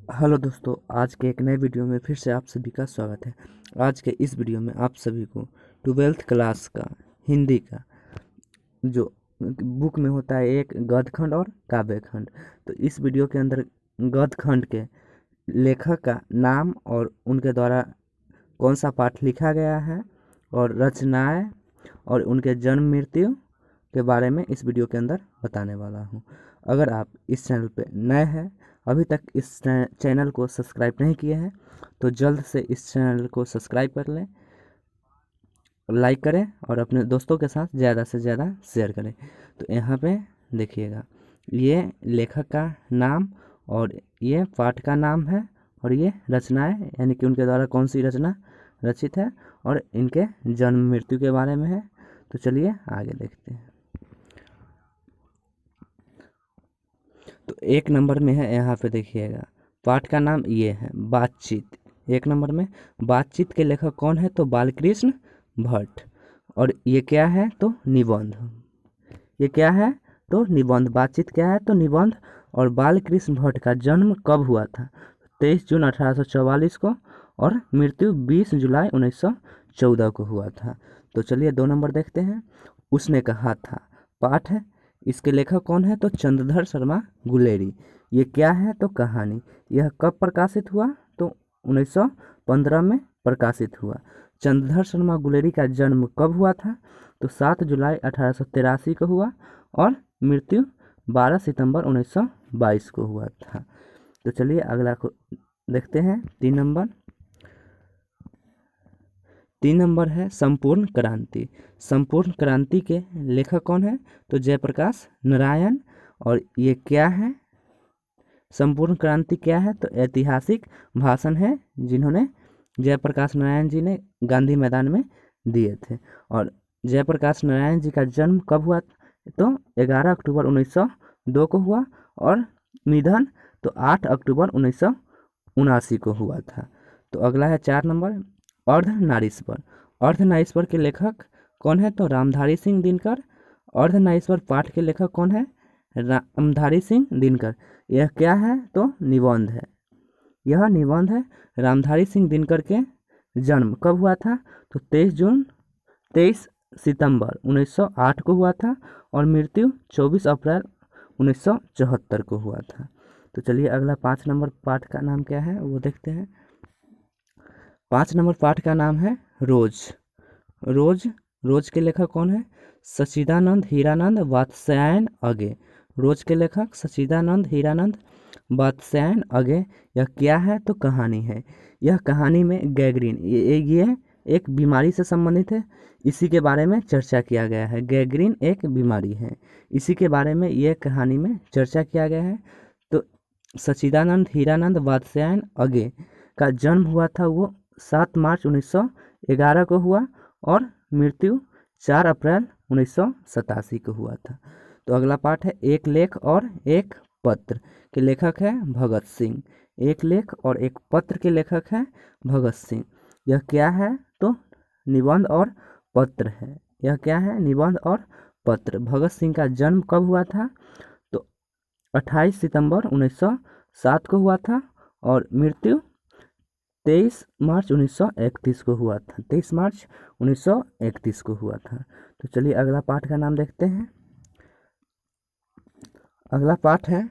Hello दोस्तों, आज के एक नए वीडियो में फिर से आप सभी का स्वागत है। आज के इस वीडियो में आप सभी को 12th क्लास का हिंदी का जो बुक में होता है एक गद्य खंड और काव्य खंड। तो इस वीडियो के अंदर गद्य खंड के लेखक का नाम और उनके द्वारा कौन सा पाठ लिखा गया है और रचनाएं और उनके जन्म मृत्यु के बारे में इस वीडियो के अंदर बताने वाला हूँ। अगर आप इस चैनल पे नए हैं, अभी तक इस चैनल को सब्सक्राइब नहीं किए हैं, तो जल्द से इस चैनल को सब्सक्राइब कर लें, लाइक करें और अपने दोस्तों के साथ ज़्यादा से ज़्यादा शेयर करें। तो यहाँ पे देखिएगा, ये लेखक का नाम और ये पाठ का नाम है और ये रचनाएं यानी कि उनके द्वारा कौन सी रचना रचित है और इनके जन्म मृत्यु के बारे में है। तो चलिए आगे देखते हैं। तो एक नंबर में है, यहाँ पे देखिएगा पाठ का नाम ये है बातचीत। एक नंबर में बातचीत के लेखक कौन है? तो बालकृष्ण भट्ट। और ये क्या है? तो निबंध। ये क्या है? तो निबंध। बातचीत क्या है? तो निबंध। और बालकृष्ण भट्ट का जन्म कब हुआ था? 23 जून 1844 को और मृत्यु 20 जुलाई 1914 को हुआ था। तो चलिए 2 नंबर देखते हैं। उसने कहा था पाठ है, इसके लेखक कौन है? तो चंद्रधर शर्मा गुलेरी। ये क्या है? तो कहानी। यह कब प्रकाशित हुआ? तो 1915 में प्रकाशित हुआ। चंद्रधर शर्मा गुलेरी का जन्म कब हुआ था? तो 7 जुलाई 1883 को हुआ और मृत्यु 12 सितंबर 1922 को हुआ था। तो चलिए अगला को देखते हैं। 3 नंबर। 3 नंबर है संपूर्ण क्रांति। संपूर्ण क्रांति के लेखक कौन है? तो जयप्रकाश नारायण। और ये क्या है? संपूर्ण क्रांति क्या है? तो ऐतिहासिक भाषण है जिन्होंने जयप्रकाश नारायण जी ने गांधी मैदान में दिए थे। और जयप्रकाश नारायण जी का जन्म कब हुआ? तो 11 अक्टूबर 1902 को हुआ और निधन तो 8 अक्टूबर 1979 को हुआ था। तो अगला है 4 नंबर अर्धनारीश्वर। अर्धनारीश्वर के लेखक कौन है? तो रामधारी सिंह दिनकर। अर्धनारीश्वर पाठ के लेखक कौन है? रामधारी सिंह दिनकर। यह क्या है? तो निबंध है। यह निबंध है। रामधारी सिंह दिनकर के जन्म कब हुआ था? तो 23 सितंबर 1908 को हुआ था और मृत्यु 24 अप्रैल 1974 को हुआ था। तो चलिए अगला 5 नंबर पाठ का नाम क्या है वो देखते हैं। 5 नंबर पाठ का नाम है रोज। रोज। रोज के लेखक कौन है? सच्चिदानंद हीरानंद वात्स्यायन अगे। रोज के लेखक सच्चिदानंद हीरानंद वात्स्यायन अगे। यह क्या है? तो कहानी है। यह कहानी में गैंग्रीन ये एक बीमारी से संबंधित है, इसी के बारे में चर्चा किया गया है। गैंग्रीन एक बीमारी है, इसी के बारे में यह कहानी में चर्चा किया गया है। तो सच्चिदानंद हीरानंद वात्स्यायन अगे का जन्म हुआ था वो 7 मार्च 1911 को हुआ और मृत्यु 4 अप्रैल 1987 को हुआ था। तो अगला पाठ है एक लेख और एक पत्र के लेखक है भगत सिंह। एक लेख और एक पत्र के लेखक है भगत सिंह। यह क्या है? तो निबंध और पत्र है। यह क्या है? निबंध और पत्र। भगत सिंह का जन्म कब हुआ था? तो 28 सितंबर 1907 को हुआ था और मृत्यु 23 मार्च 1931 को हुआ था। 23 मार्च 1931 को हुआ था। तो चलिए अगला पाठ का नाम देखते हैं। अगला पाठ है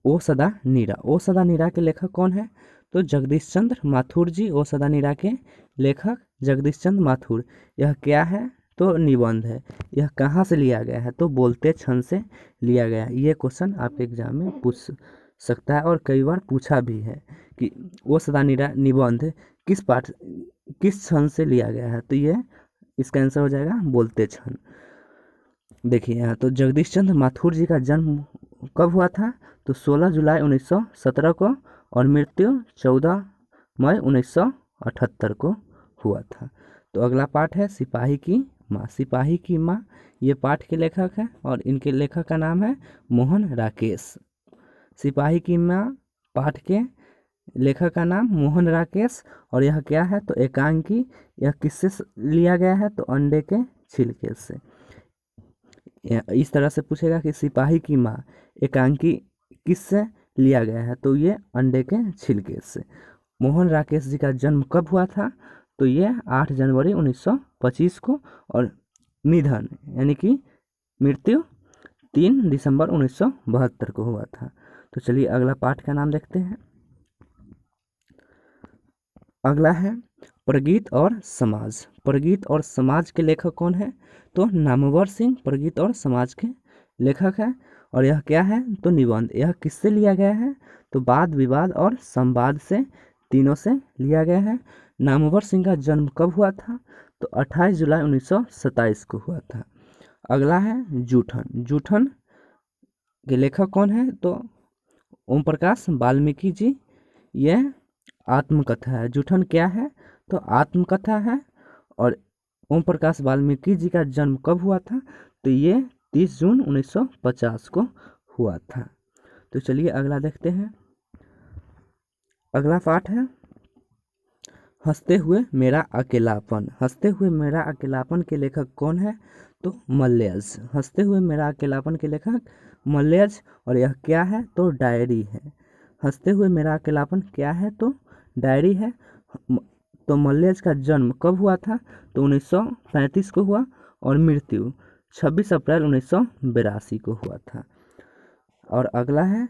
ओ सदा नीरा। ओ सदा नीरा के लेखक कौन है? तो जगदीश चंद्र माथुर जी। ओ सदा नीरा के लेखक जगदीश चंद्र माथुर। यह क्या है? तो निबंध है। यह कहाँ से लिया गया है? तो बोलते क्षण से लिया गया है। ये क्वेश्चन आपके एग्जाम में पूछ सकता है और कई बार पूछा भी है कि ओ सदा नीरा निबंध किस क्षण से लिया गया है। तो ये इसका आंसर हो जाएगा बोलते क्षण। देखिए यहाँ तो जगदीश चंद्र माथुर जी का जन्म कब हुआ था? तो 16 जुलाई 1917 को और मृत्यु 14 मई 1978 को हुआ था। तो अगला पाठ है सिपाही की माँ। सिपाही की माँ ये पाठ के लेखक है और इनके लेखक का नाम है मोहन राकेश। सिपाही की माँ पाठ के लेखक का नाम मोहन राकेश। और यह क्या है? तो एकांकी। यह किससे लिया गया है? तो अंडे के छिलके से। इस तरह से पूछेगा कि सिपाही की माँ एकांकी किससे लिया गया है? तो ये अंडे के छिलके से। मोहन राकेश जी का जन्म कब हुआ था? तो ये 8 जनवरी 1925 को, और निधन यानी कि मृत्यु 3 दिसंबर 1972 को हुआ था। तो चलिए अगला पाठ का नाम देखते हैं। अगला है प्रगीत और समाज। प्रगीत और समाज के लेखक कौन है? तो नामवर सिंह प्रगीत और समाज के लेखक है। और यह क्या है? तो निबंध। यह किससे लिया गया है? तो वाद विवाद और संवाद से, तीनों से लिया गया है। नामवर सिंह का जन्म कब हुआ था? तो 28 जुलाई 1927 को हुआ था। अगला है जूठन। जूठन के लेखक कौन है? तो ओम प्रकाश वाल्मीकि जी। यह आत्मकथा है। जूठन क्या है? तो आत्मकथा है। और ओम प्रकाश वाल्मीकि जी का जन्म कब हुआ था? तो ये 30 जून 1950 को हुआ था। तो चलिए अगला देखते हैं। अगला पाठ है हंसते हुए मेरा अकेलापन। हंसते हुए मेरा अकेलापन के लेखक कौन है? तो मलयज। हंसते हुए मेरा अकेलापन के लेखक मलयज। और यह क्या है? तो डायरी है। हंसते हुए मेरा अकेलापन क्या है? तो डायरी है। तो मलयज का जन्म कब हुआ था? तो 1935 को हुआ, और मृत्यु 26 अप्रैल 1982 को हुआ था। और अगला है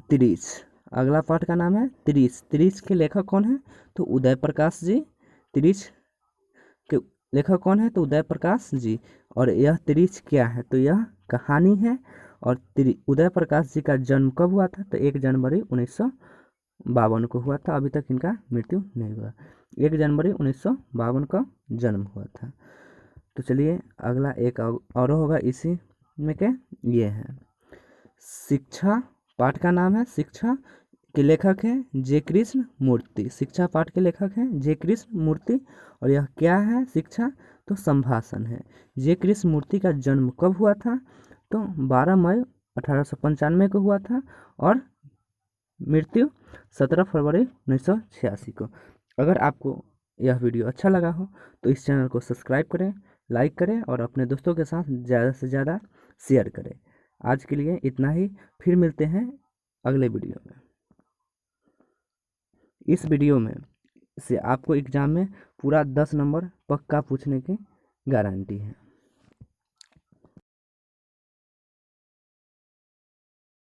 तिरीच। अगला पाठ का नाम है तिरीच। तिरीच के लेखक कौन है? तो उदय प्रकाश जी। तिरीच के लेखक कौन है? तो उदय प्रकाश जी। और यह तिरीच क्या है? तो यह कहानी है। और उदय प्रकाश जी का जन्म कब हुआ था? तो 1 जनवरी 1952 को हुआ था। अभी तक इनका मृत्यु नहीं हुआ। 1 जनवरी 1952 का जन्म हुआ था। तो चलिए अगला एक और होगा इसी में के, ये है शिक्षा। पाठ का नाम है शिक्षा। के लेखक हैं जे कृष्ण मूर्ति। शिक्षा पाठ के लेखक हैं जे कृष्ण मूर्ति। और यह क्या है शिक्षा? तो संभाषण है। जे कृष्ण मूर्ति का जन्म कब हुआ था? तो 12 मई 1895 को हुआ था, और मृत्यु 17 फरवरी 1986 को। अगर आपको यह वीडियो अच्छा लगा हो तो इस चैनल को सब्सक्राइब करें, लाइक करें, और अपने दोस्तों के साथ ज़्यादा से ज़्यादा शेयर करें। आज के लिए इतना ही। फिर मिलते हैं अगले वीडियो में। इस वीडियो में से आपको एग्ज़ाम में पूरा 10 नंबर पक्का पूछने की गारंटी है।